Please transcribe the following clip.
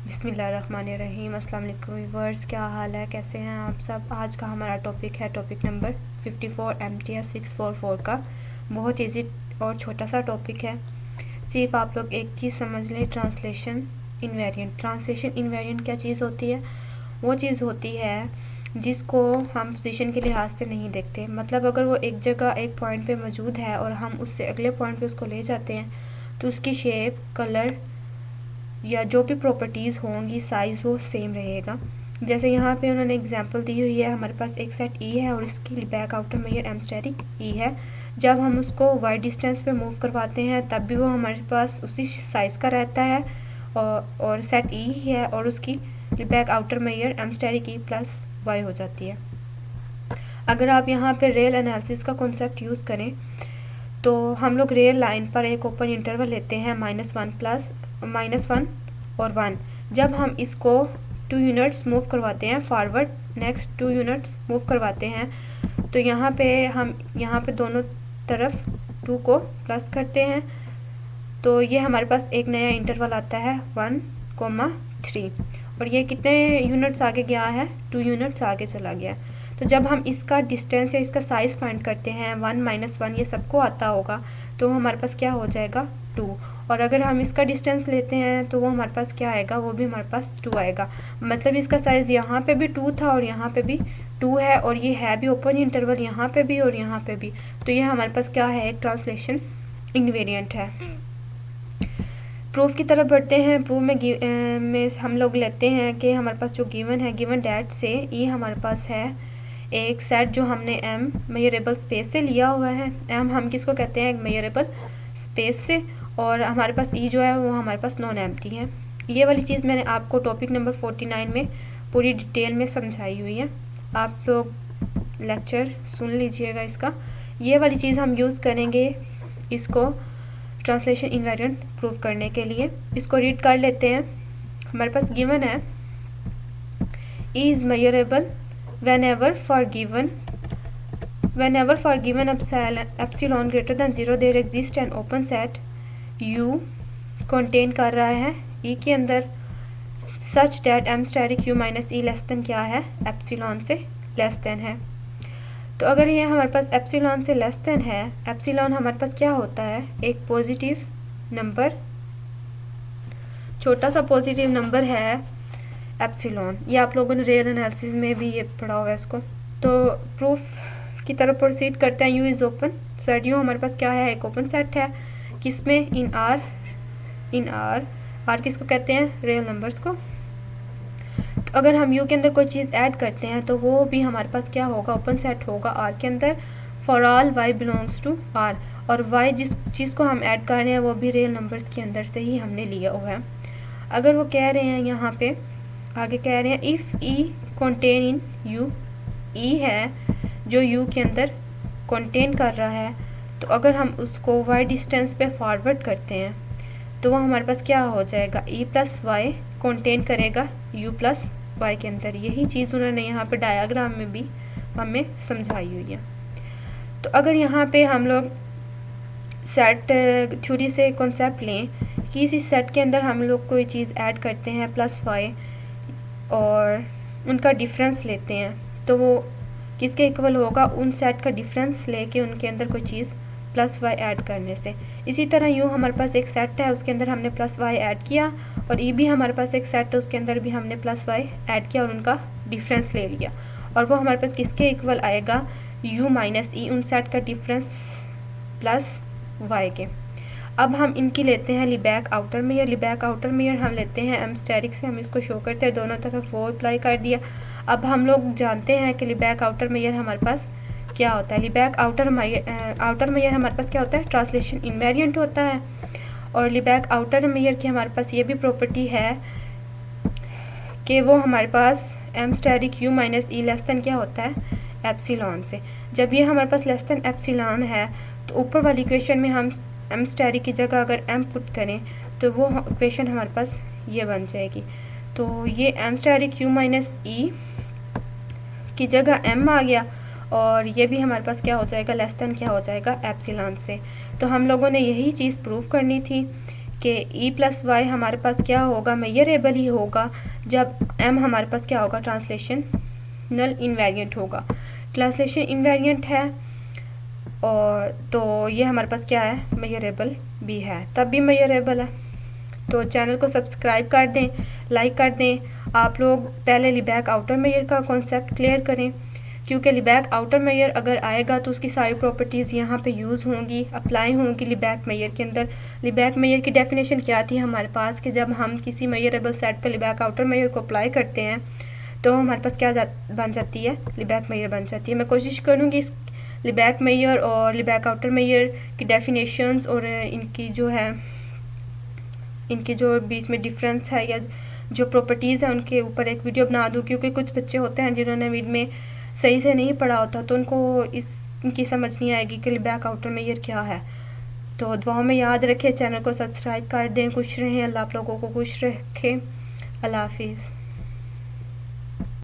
बिस्मिल्लाहिर्रहमानिर्रहीम। अस्सलाम वालेकुम व्यूअर्स, क्या हाल है, कैसे हैं आप सब। आज का हमारा टॉपिक है टॉपिक नंबर 54 MTS 644 का। बहुत इजी और छोटा सा टॉपिक है। सिर्फ आप लोग एक चीज़ समझ लें, ट्रांसलेशन इन्वेरिएंट। ट्रांसलेशन इन्वेरिएंट क्या चीज़ होती है? वो चीज़ होती है जिसको हम पोजीशन के लिहाज से नहीं देखते। मतलब अगर वो एक जगह एक पॉइंट पे मौजूद है और हम उससे अगले पॉइंट पे उसको ले जाते हैं तो उसकी शेप, कलर या जो भी प्रॉपर्टीज़ होंगी, साइज़ वो सेम रहेगा। जैसे यहाँ पे उन्होंने एग्जांपल दी हुई है, हमारे पास एक सेट ई है और इसकी back outer measure M asterisk E है। जब हम उसको वाई डिस्टेंस पे मूव करवाते हैं तब भी वो हमारे पास उसी साइज़ का रहता है और सेट ई है और उसकी back outer measure M asterisk E plus Y हो जाती है। अगर आप यहाँ पे रियल एनालिसिस का कॉन्सेप्ट यूज़ करें तो हम लोग रियल लाइन पर एक ओपन इंटरवल लेते हैं -1 और 1। जब हम इसको 2 यूनिट्स मूव करवाते हैं फॉरवर्ड, नेक्स्ट 2 यूनिट्स मूव करवाते हैं तो यहाँ पे दोनों तरफ 2 को प्लस करते हैं तो ये हमारे पास एक नया इंटरवल आता है 1,3 और ये कितने यूनिट्स आगे गया है? 2 यूनिट्स आगे चला गया। तो जब हम इसका डिस्टेंस या इसका साइज़ फाइंड करते हैं 1 - 1 ये सबको आता होगा तो हमारे पास क्या हो जाएगा? 2। और अगर हम इसका डिस्टेंस लेते हैं तो वो हमारे पास क्या आएगा? वो भी हमारे पास 2 आएगा। मतलब इसका साइज़ यहाँ पे भी 2 था और यहाँ पे भी 2 है और ये है भी ओपन इंटरवल यहाँ पे भी और यहाँ पे भी। तो ये हमारे पास क्या है? एक ट्रांसलेशन इन्वेरिएंट है। प्रूफ की तरफ बढ़ते हैं। प्रूफ में हम लोग लेते हैं कि हमारे पास जो गिवन है, गिवन डैट से ये हमारे पास है एक सेट जो हमने एम मेजरेबल स्पेस से लिया हुआ है। एम हम किसको कहते हैं? एक मेजरेबल स्पेस से। और हमारे पास ई जो है वो हमारे पास नॉन एम्प्टी है। ये वाली चीज़ मैंने आपको टॉपिक नंबर 49 में पूरी डिटेल में समझाई हुई है, आप लोग लेक्चर सुन लीजिएगा इसका। ये वाली चीज़ हम यूज़ करेंगे इसको ट्रांसलेशन इन्वेरिएंट प्रूव करने के लिए। इसको रीड कर लेते हैं। हमारे पास गिवन है E is measurable whenever for given epsilon greater than 0 there exists an open set u contain कर रहा है e के अंदर such that m steric u minus e less than क्या है? एप्सिलॉन से लेस देन है। तो अगर ये हमारे पास एप्सिलॉन से लेस देन है, एप्सिलॉन हमारे पास क्या होता है? एक पॉजिटिव नंबर, छोटा सा पॉजिटिव नंबर है एप्सिलॉन। ये आप लोगों ने रियल एनालिसिस में भी ये पढ़ा हुआ है इसको। तो प्रूफ की तरफ प्रोसीड करते हैं। You is open set. You हमारे पास क्या है? एक ओपन सेट है। किसमें? इन आर किसको कहते हैं? रियल नंबर्स को। तो अगर हम यू के अंदर कोई चीज़ ऐड करते हैं तो वो भी हमारे पास क्या होगा? ओपन सेट होगा आर के अंदर। For all Y belongs to R. और वाई जिस चीज़ को हम ऐड कर रहे हैं वो भी रियल नंबर्स के अंदर से ही हमने लिया हुआ है। अगर वो कह रहे हैं यहाँ पे आगे कह रहे हैं if E contain in U, E है जो यू के अंदर कंटेन कर रहा है, तो अगर हम उसको वाई डिस्टेंस पे फॉरवर्ड करते हैं तो वो हमारे पास क्या हो जाएगा? ई प्लस वाई कंटेन करेगा यू प्लस वाई के अंदर। यही चीज़ उन्होंने यहाँ पे डायग्राम में भी हमें समझाई हुई है। तो अगर यहाँ पे हम लोग सेट थ्योरी से कॉन्सेप्ट लें कि इसी सेट के अंदर हम लोग कोई चीज़ ऐड करते हैं प्लस वाई और उनका डिफरेंस लेते हैं तो वो किसके इक्वल होगा? उन सेट का डिफरेंस लेके उनके अंदर कोई चीज़ प्लस वाई ऐड करने से। इसी तरह यूँ हमारे पास एक सेट है, उसके अंदर हमने प्लस वाई ऐड किया और ई भी हमारे पास एक सेट है, उसके अंदर भी हमने प्लस वाई ऐड किया और उनका डिफरेंस ले लिया और वो हमारे पास किसके इक्वल आएगा? यू माइनस ई, उन सेट का डिफरेंस प्लस वाई के। अब हम इनकी लेते हैं लिबैक आउटर मेजर। लिबैक आउटर मेजर हम लेते हैं एम स्टेरिक से, हम इसको शो करते हैं, दोनों तरफ वो अप्लाई कर दिया। अब हम लोग जानते हैं कि लिबैक आउटर मेजर हमारे पास क्या होता है। लिबैक आउटर मेजर हमारे पास क्या होता है? ट्रांसलेशन इन्वेरिएंट होता है। और लिबैक आउटर मेजर की हमारे पास ये भी प्रॉपर्टी है कि वो हमारे पास M asterisk U minus E less than क्या होता है? एप्सिलॉन से। जब ये हमारे पास लेस देन एप्सिलॉन है तो ऊपर वाली इक्वेशन में हम एम स्टेरिक की जगह अगर एम पुट करें तो वो इक्वेशन हमारे पास ये बन जाएगी। तो ये एम स्टेरिक यू माइनस ई की जगह एम आ गया और ये भी हमारे पास क्या हो जाएगा? लेस देन क्या हो जाएगा? एप्सिलॉन से। तो हम लोगों ने यही चीज़ प्रूव करनी थी कि ई प्लस वाई हमारे पास क्या होगा, मेजरेबल ही होगा जब एम हमारे पास क्या होगा, ट्रांसलेशनल इनवेरिएंट होगा। ट्रांसलेशन इनवेरिएंट है और तो ये हमारे पास क्या है, मेजरेबल भी है, तब भी मेजरेबल है। तो चैनल को सब्सक्राइब कर दें, लाइक कर दें। आप लोग पहले लिबैक आउटर मेजर का कॉन्सेप्ट क्लियर करें, क्योंकि लिबैक आउटर मेजर अगर आएगा तो उसकी सारी प्रॉपर्टीज़ यहाँ पे यूज़ होंगी, अप्लाई होंगी लिबैक मेजर के अंदर। लिबैक मेजर की डेफिनेशन क्या थी हमारे पास कि जब हम किसी मेजरेबल सेट पे लिबैक आउटर मेजर को अप्लाई करते हैं तो हमारे पास क्या बन जाती है, लिबैक मेजर बन जाती है। मैं कोशिश करूँगी इस लिबैक मेजर और लिबैक आउटर मेजर की डेफिनेशंस और इनकी जो है, इनके जो बीच में डिफरेंस है या जो प्रॉपर्टीज़ है उनके ऊपर एक वीडियो बना दूँ, क्योंकि कुछ बच्चे होते हैं जिन्होंने वीडियो में सही से नहीं पढ़ा होता तो उनको इनकी समझ नहीं आएगी कि लिबैक आउटर मेजर क्या है। तो दुआओं में याद रखें, चैनल को सब्सक्राइब कर दें। खुश रहें, अल्लाह आप लोगों को खुश रखे। अल्लाह हाफिज़।